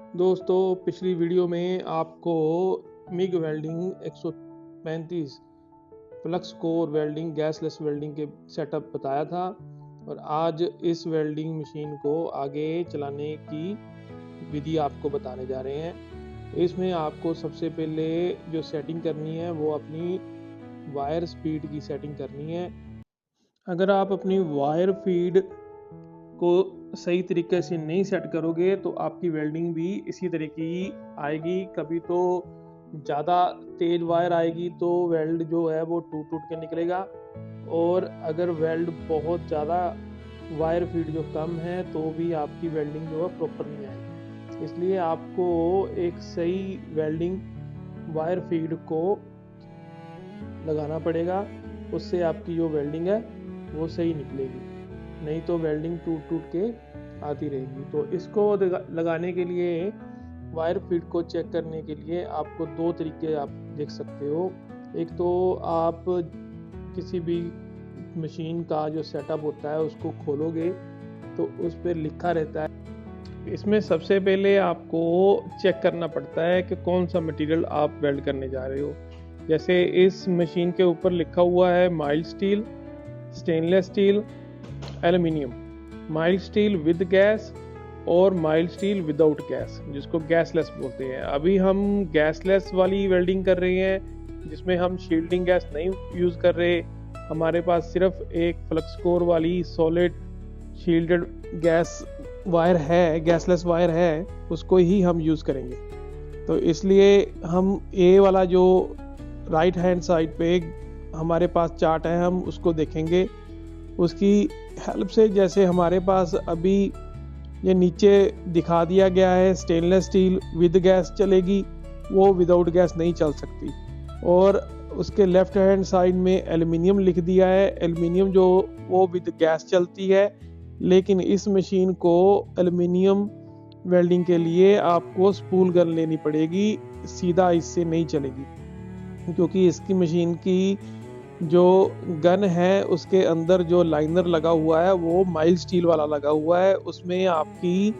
दोस्तों, पिछली वीडियो में आपको MIG welding 135 flux core welding gasless welding के सेटअप बताया था और आज इस वेल्डिंग मशीन को आगे चलाने की विधि आपको बताने जा रहे हैं। इसमें आपको सबसे पहले जो सेटिंग करनी है वो अपनी वायर स्पीड की सेटिंग करनी है। अगर आप अपनी वायर फीड को सही तरीके से नहीं सेट करोगे तो आपकी वेल्डिंग भी इसी तरह की आएगी। कभी तो ज़्यादा तेज वायर आएगी तो वेल्ड जो है वो टूट टूट के निकलेगा, और अगर वेल्ड बहुत ज़्यादा वायर फीड जो कम है तो भी आपकी वेल्डिंग जो है प्रॉपर नहीं आएगी। इसलिए आपको एक सही वेल्डिंग वायर फीड को लगाना पड़ेगा, उससे आपकी जो वेल्डिंग है वो सही निकलेगी, नहीं तो वेल्डिंग टूट टूट के आती रहेगी। तो इसको लगाने के लिए वायर फीड को चेक करने के लिए आपको दो तरीके आप देख सकते हो। एक तो आप किसी भी मशीन का जो सेटअप होता है उसको खोलोगे तो उस पर लिखा रहता है। इसमें सबसे पहले आपको चेक करना पड़ता है कि कौन सा मटेरियल आप वेल्ड करने जा रहे हो। जैसे इस मशीन के ऊपर लिखा हुआ है mild steel, stainless steel, aluminium, mild steel with gas और माइल्ड स्टील विदाउट गैस, जिसको गैसलेस बोलते हैं। अभी हम गैसलेस वाली वेल्डिंग कर रहे हैं जिसमें हम शील्डिंग गैस नहीं यूज़ कर रहे। हमारे पास सिर्फ एक फ्लक्स कोर वाली सॉलिड शील्डेड गैस वायर है, गैसलेस वायर है, उसको ही हम यूज़ करेंगे। तो इसलिए हम ए वाला जो राइट हैंड साइड पे हमारे पास चार्ट है हम उसको देखेंगे। उसकी हेल्प से जैसे हमारे पास अभी ये नीचे दिखा दिया गया है स्टेनलेस स्टील विद गैस चलेगी, वो विदाउट गैस नहीं चल सकती। और उसके लेफ्ट हैंड साइड में एल्युमिनियम लिख दिया है, एल्युमिनियम जो वो विद गैस चलती है। लेकिन इस मशीन को एल्युमिनियम वेल्डिंग के लिए आपको स्पूल गन लेनी पड़ेगी, सीधा इससे नहीं चलेगी, क्योंकि इसकी मशीन की जो गन है उसके अंदर जो लाइनर लगा हुआ है वो माइल्ड स्टील वाला लगा हुआ है। उसमें आपकी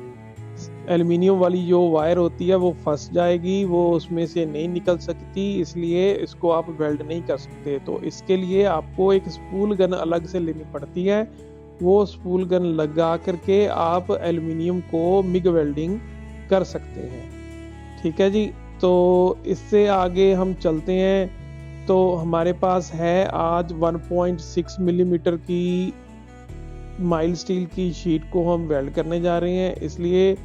एल्युमिनियम वाली जो वायर होती है वो फंस जाएगी, वो उसमें से नहीं निकल सकती, इसलिए इसको आप वेल्ड नहीं कर सकते। तो इसके लिए आपको एक स्पूल गन अलग से लेनी पड़ती है। वो स्पूल गन लगा करके आप एल्युमिनियम को मिग वेल्डिंग कर सकते हैं। ठीक है जी, तो इससे आगे हम चलते हैं। तो हमारे पास है आज 1.6 मिलीमीटर की माइल्ड स्टील की शीट को हम वेल्ड करने जा रहे हैं, इसलिए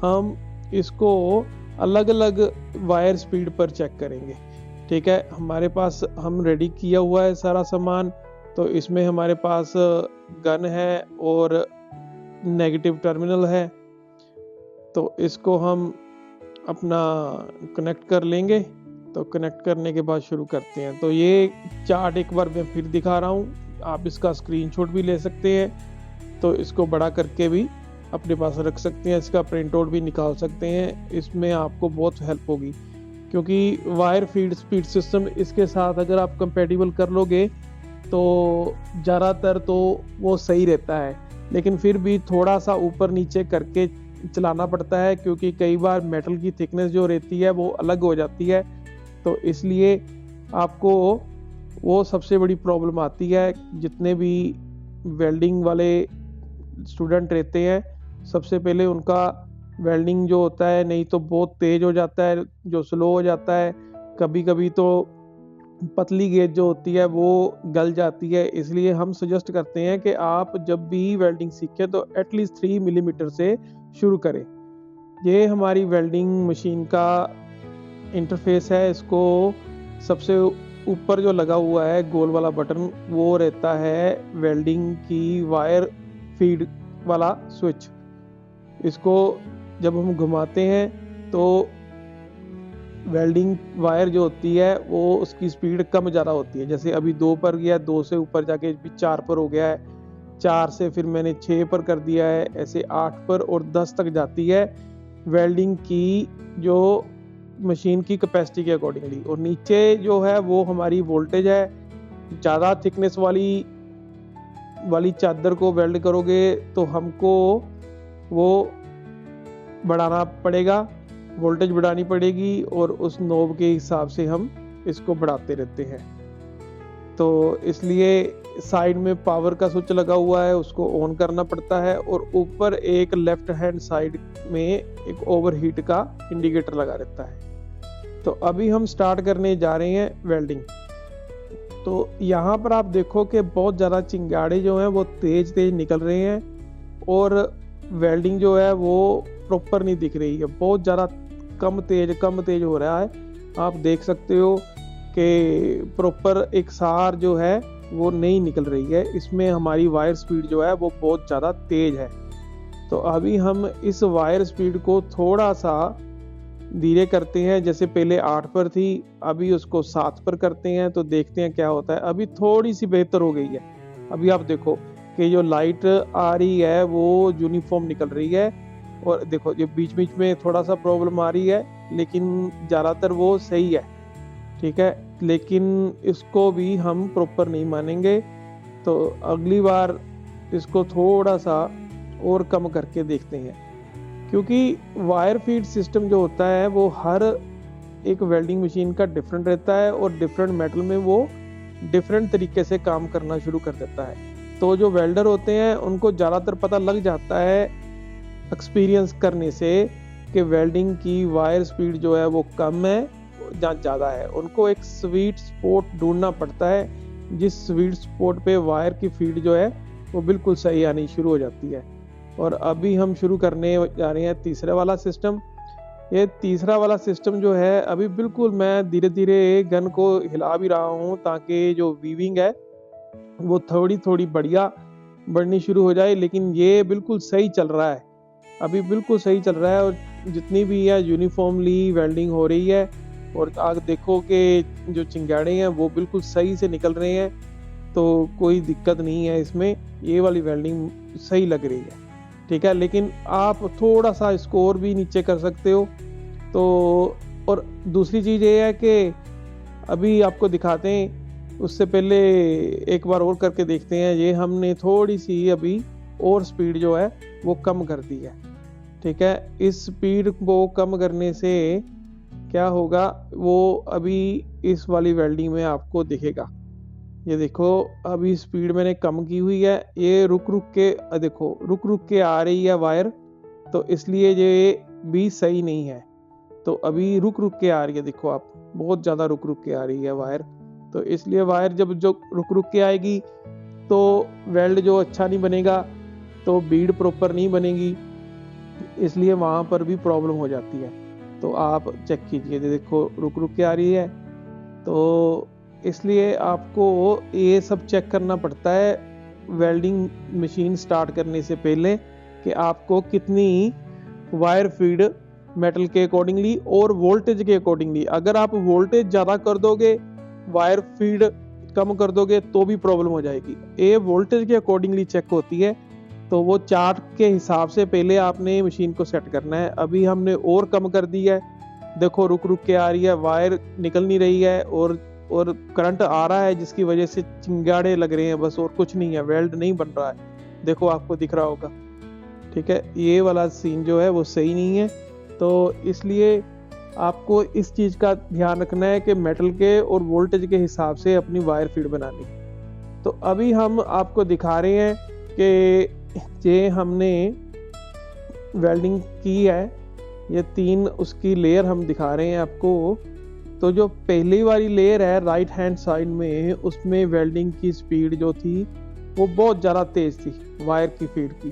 हम इसको अलग अलग वायर स्पीड पर चेक करेंगे। ठीक है, हमारे पास हम रेडी किया हुआ है सारा सामान। तो इसमें हमारे पास गन है और नेगेटिव टर्मिनल है, तो इसको हम अपना कनेक्ट कर लेंगे। तो कनेक्ट करने के बाद शुरू करते हैं। तो ये चार्ट एक बार मैं फिर दिखा रहा हूँ, आप इसका स्क्रीनशॉट भी ले सकते हैं, तो इसको बड़ा करके भी अपने पास रख सकते हैं, इसका प्रिंट आउट भी निकाल सकते हैं। इसमें आपको बहुत हेल्प होगी, क्योंकि वायर फीड स्पीड सिस्टम इसके साथ अगर आप कंपेटिबल कर लोगे तो ज़्यादातर तो वो सही रहता है, लेकिन फिर भी थोड़ा सा ऊपर नीचे करके चलाना पड़ता है, क्योंकि कई बार मेटल की थिकनेस जो रहती है वो अलग हो जाती है। तो इसलिए आपको वो सबसे बड़ी प्रॉब्लम आती है। जितने भी वेल्डिंग वाले स्टूडेंट रहते हैं, सबसे पहले उनका वेल्डिंग जो होता है नहीं तो बहुत तेज हो जाता है, जो स्लो हो जाता है, कभी कभी तो पतली गेज जो होती है वो गल जाती है। इसलिए हम सजेस्ट करते हैं कि आप जब भी वेल्डिंग सीखें तो एटलीस्ट 3 मिलीमीटर से शुरू करें। ये हमारी वेल्डिंग मशीन का इंटरफेस है। इसको सबसे ऊपर जो लगा हुआ है गोल वाला बटन, वो रहता है वेल्डिंग की वायर फीड वाला स्विच। इसको जब हम घुमाते हैं तो वेल्डिंग वायर जो होती है वो उसकी स्पीड कम ज़्यादा होती है। जैसे अभी 2 पर गया, 2 से ऊपर जाके 4 पर हो गया है, 4 से फिर मैंने 6 पर कर दिया है, ऐसे 8 पर और 10 तक जाती है वेल्डिंग की जो मशीन की कैपेसिटी के अकॉर्डिंगली। और नीचे जो है वो हमारी वोल्टेज है। ज़्यादा थिकनेस वाली चादर को वेल्ड करोगे तो हमको वो बढ़ाना पड़ेगा, वोल्टेज बढ़ानी पड़ेगी और उस नॉब के हिसाब से हम इसको बढ़ाते रहते हैं। तो इसलिए साइड में पावर का स्विच लगा हुआ है, उसको ऑन करना पड़ता है, और ऊपर एक लेफ्ट हैंड साइड में एक ओवरहीट का इंडिकेटर लगा रहता है। तो अभी हम स्टार्ट करने जा रहे हैं वेल्डिंग। तो यहाँ पर आप देखो कि बहुत ज़्यादा चिंगाड़े जो हैं वो तेज तेज निकल रहे हैं, और वेल्डिंग जो है वो प्रॉपर नहीं दिख रही है, बहुत ज़्यादा कम तेज हो रहा है। आप देख सकते हो कि प्रॉपर एक सार जो है वो नहीं निकल रही है, इसमें हमारी वायर स्पीड जो है वो बहुत ज़्यादा तेज है। तो अभी हम इस वायर स्पीड को थोड़ा सा धीरे करते हैं, जैसे पहले 8 पर थी, अभी उसको 7 पर करते हैं, तो देखते हैं क्या होता है। अभी थोड़ी सी बेहतर हो गई है। अभी आप देखो कि जो लाइट आ रही है वो यूनिफॉर्म निकल रही है, और देखो ये बीच बीच में थोड़ा सा प्रॉब्लम आ रही है, लेकिन ज़्यादातर वो सही है, ठीक है। लेकिन इसको भी हम प्रॉपर नहीं मानेंगे, तो अगली बार इसको थोड़ा सा और कम करके देखते हैं, क्योंकि वायर फीड सिस्टम जो होता है वो हर एक वेल्डिंग मशीन का डिफरेंट रहता है, और डिफरेंट मेटल में वो डिफरेंट तरीके से काम करना शुरू कर देता है। तो जो वेल्डर होते हैं उनको ज़्यादातर पता लग जाता है एक्सपीरियंस करने से कि वेल्डिंग की वायर स्पीड जो है वो कम है या ज़्यादा है। उनको एक स्वीट स्पॉट ढूंढना पड़ता है, जिस स्वीट स्पॉट पे वायर की फीड जो है वो बिल्कुल सही आनी शुरू हो जाती है। और अभी हम शुरू करने जा रहे हैं तीसरे वाला सिस्टम। ये तीसरा वाला सिस्टम जो है, अभी बिल्कुल मैं धीरे धीरे गन को हिला भी रहा हूँ, ताकि जो वीविंग है वो थोड़ी थोड़ी बढ़नी शुरू हो जाए। लेकिन ये बिल्कुल सही चल रहा है, अभी बिल्कुल सही चल रहा है, और जितनी भी है यूनिफॉर्मली वेल्डिंग हो रही है। और आग देखो कि जो चिंगाड़े हैं वो बिल्कुल सही से निकल रहे हैं, तो कोई दिक्कत नहीं है इसमें, ये वाली वेल्डिंग सही लग रही है, ठीक है। लेकिन आप थोड़ा सा स्कोर भी नीचे कर सकते हो। तो और दूसरी चीज़ ये है कि अभी आपको दिखाते हैं, उससे पहले एक बार और करके देखते हैं। ये हमने थोड़ी सी अभी और स्पीड जो है वो कम कर दी है, ठीक है। इस स्पीड को कम करने से क्या होगा वो अभी इस वाली वेल्डिंग में आपको दिखेगा। ये देखो अभी स्पीड मैंने कम की हुई है, ये रुक के आ रही है वायर, तो इसलिए ये भी सही नहीं है। तो अभी रुक के आ रही है, देखो आप, बहुत ज़्यादा रुक के आ रही है वायर। तो इसलिए वायर जब जो रुक के आएगी तो वेल्ड जो अच्छा नहीं बनेगा, तो बीड प्रॉपर नहीं बनेगी, इसलिए वहाँ पर भी प्रॉब्लम हो जाती है। तो आप चेक कीजिए, देखो रुक के आ रही है, तो इसलिए आपको ये सब चेक करना पड़ता है वेल्डिंग मशीन स्टार्ट करने से पहले, कि आपको कितनी वायर फीड मेटल के अकॉर्डिंगली और वोल्टेज के अकॉर्डिंगली। अगर आप वोल्टेज ज़्यादा कर दोगे, वायर फीड कम कर दोगे, तो भी प्रॉब्लम हो जाएगी। ये वोल्टेज के अकॉर्डिंगली चेक होती है, तो वो चार्ट के हिसाब से पहले आपने मशीन को सेट करना है। अभी हमने और कम कर दी है, देखो रुक के आ रही है, वायर निकल नहीं रही है, और करंट आ रहा है, जिसकी वजह से चिंगाड़े लग रहे हैं, बस और कुछ नहीं है, वेल्ड नहीं बन रहा है। देखो आपको दिख रहा होगा, ठीक है। ये वाला सीन जो है वो सही नहीं है, तो इसलिए आपको इस चीज़ का ध्यान रखना है कि मेटल के और वोल्टेज के हिसाब से अपनी वायर फीड बनानी। तो अभी हम आपको दिखा रहे हैं कि ये हमने वेल्डिंग की है, ये 3 उसकी लेयर हम दिखा रहे हैं आपको। तो जो पहली वाली लेयर है राइट हैंड साइड में, उसमें वेल्डिंग की स्पीड जो थी वो बहुत ज़्यादा तेज़ थी वायर की फीड की।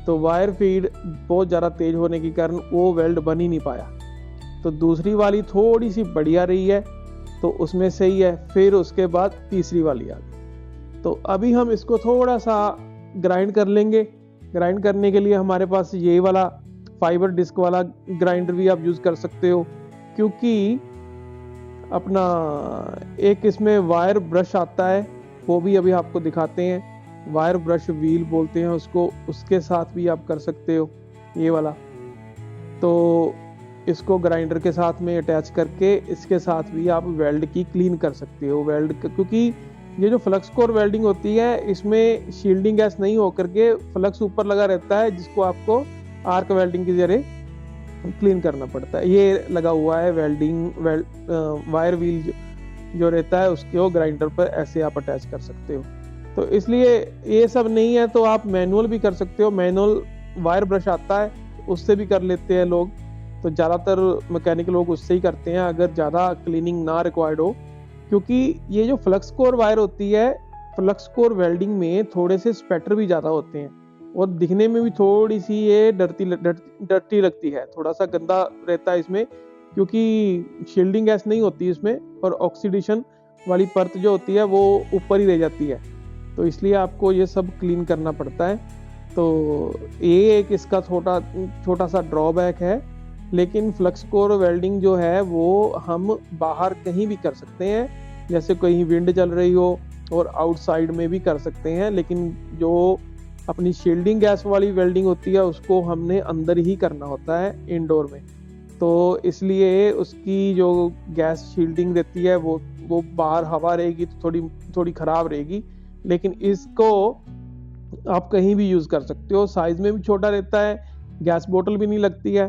तो वायर फीड बहुत ज़्यादा तेज़ होने के कारण वो वेल्ड बन ही नहीं पाया। तो दूसरी वाली थोड़ी सी बढ़िया रही है, तो उसमें सही है। फिर उसके बाद तीसरी वाली आ गई। तो अभी हम इसको थोड़ा सा ग्राइंड कर लेंगे। ग्राइंड करने के लिए हमारे पास ये वाला फाइबर डिस्क वाला ग्राइंडर भी आप यूज़ कर सकते हो, क्योंकि अपना एक इसमें वायर ब्रश आता है, वो भी अभी आपको दिखाते हैं। वायर ब्रश व्हील बोलते हैं उसको, उसके साथ भी आप कर सकते हो ये वाला। तो इसको ग्राइंडर के साथ में अटैच करके इसके साथ भी आप वेल्ड की क्लीन कर सकते हो। क्योंकि ये जो फ्लक्स कोर वेल्डिंग होती है, इसमें शील्डिंग गैस नहीं होकर के फ्लक्स ऊपर लगा रहता है, जिसको आपको आर्क वेल्डिंग के जरिए क्लीन करना पड़ता है। ये लगा हुआ है वायर व्हील जो रहता है उसको ग्राइंडर पर ऐसे आप अटैच कर सकते हो। तो इसलिए ये सब नहीं है तो आप मैनुअल भी कर सकते हो। मैनुअल वायर ब्रश आता है, उससे भी कर लेते हैं लोग। तो ज़्यादातर मैकेनिक लोग उससे ही करते हैं अगर ज़्यादा क्लीनिंग ना रिक्वायर्ड हो, क्योंकि ये जो फ्लक्स कोर वायर होती है, फ्लक्स कोर वेल्डिंग में थोड़े से स्पैटर भी ज़्यादा होते हैं और दिखने में भी थोड़ी सी ये डर्टी लगती है, थोड़ा सा गंदा रहता है इसमें, क्योंकि शील्डिंग गैस नहीं होती इसमें और ऑक्सीडेशन वाली परत जो होती है वो ऊपर ही रह जाती है। तो इसलिए आपको ये सब क्लीन करना पड़ता है। तो ये एक इसका छोटा सा ड्रॉबैक है। लेकिन फ्लक्स कोर वेल्डिंग जो है वो हम बाहर कहीं भी कर सकते हैं, जैसे कहीं विंड चल रही हो और आउटसाइड में भी कर सकते हैं। लेकिन जो अपनी शील्डिंग गैस वाली वेल्डिंग होती है उसको हमने अंदर ही करना होता है, इंडोर में। तो इसलिए उसकी जो गैस शील्डिंग रहती है वो बाहर हवा रहेगी तो थोड़ी खराब रहेगी। लेकिन इसको आप कहीं भी यूज़ कर सकते हो, साइज में भी छोटा रहता है, गैस बोतल भी नहीं लगती है,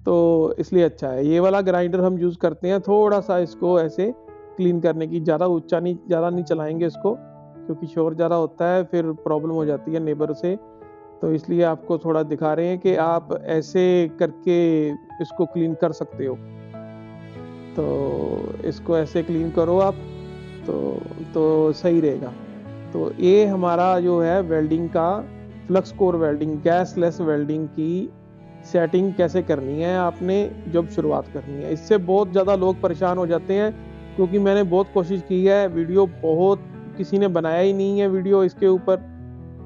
तो इसलिए अच्छा है। ये वाला ग्राइंडर हम यूज़ करते हैं थोड़ा सा इसको ऐसे क्लीन करने की, ज़्यादा नहीं चलाएंगे इसको, क्योंकि शोर ज़्यादा होता है, फिर प्रॉब्लम हो जाती है नेबर से। तो इसलिए आपको थोड़ा दिखा रहे हैं कि आप ऐसे करके इसको क्लीन कर सकते हो। तो इसको ऐसे क्लीन करो आप, तो सही रहेगा। तो ये हमारा जो है वेल्डिंग का flux core welding, gasless welding की सेटिंग कैसे करनी है आपने जब शुरुआत करनी है। इससे बहुत ज़्यादा लोग परेशान हो जाते हैं, क्योंकि मैंने बहुत कोशिश की है, वीडियो बहुत किसी ने बनाया ही नहीं है वीडियो इसके ऊपर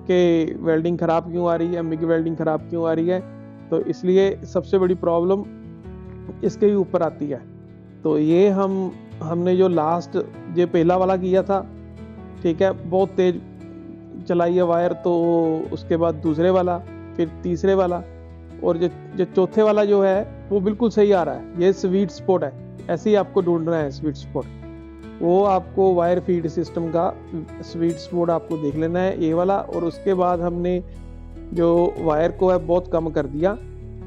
कि वेल्डिंग ख़राब क्यों आ रही है, मिग वेल्डिंग ख़राब क्यों आ रही है। तो इसलिए सबसे बड़ी प्रॉब्लम इसके ही ऊपर आती है। तो ये हमने जो लास्ट ये पहला वाला किया था, ठीक है, बहुत तेज चलाई है वायर, तो उसके बाद दूसरे वाला, फिर तीसरे वाला, और जो चौथे वाला जो है वो बिल्कुल सही आ रहा है। ये स्वीट स्पॉट है, ऐसे ही आपको ढूंढना है स्वीट स्पॉट। वो आपको वायर फीड सिस्टम का स्वीट स्पॉट आपको देख लेना है, ये वाला। और उसके बाद हमने जो वायर को है बहुत कम कर दिया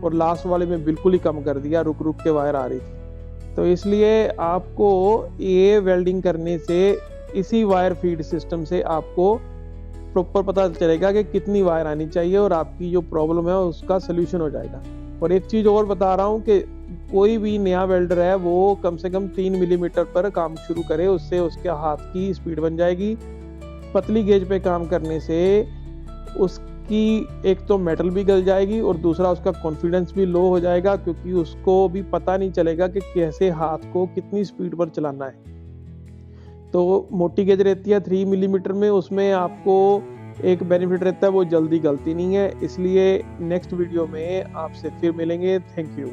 और लास्ट वाले में बिल्कुल ही कम कर दिया, रुक रुक के वायर आ रही थी। तो इसलिए आपको ये वेल्डिंग करने से, इसी वायर फीड सिस्टम से आपको प्रॉपर पता चलेगा कि कितनी वायर आनी चाहिए और आपकी जो प्रॉब्लम है उसका सोल्यूशन हो जाएगा। और एक चीज़ और बता रहा हूँ कि कोई भी नया वेल्डर है वो कम से कम 3 मिलीमीटर पर काम शुरू करे, उससे उसके हाथ की स्पीड बन जाएगी। पतली गेज पे काम करने से उसकी एक तो मेटल भी गल जाएगी और दूसरा उसका कॉन्फिडेंस भी लो हो जाएगा, क्योंकि उसको भी पता नहीं चलेगा कि कैसे हाथ को कितनी स्पीड पर चलाना है। तो मोटी गेज रहती है 3 मिलीमीटर में, उसमें आपको एक बेनिफिट रहता है, वो जल्दी गलती नहीं है। इसलिए नेक्स्ट वीडियो में आपसे फिर मिलेंगे। Thank you.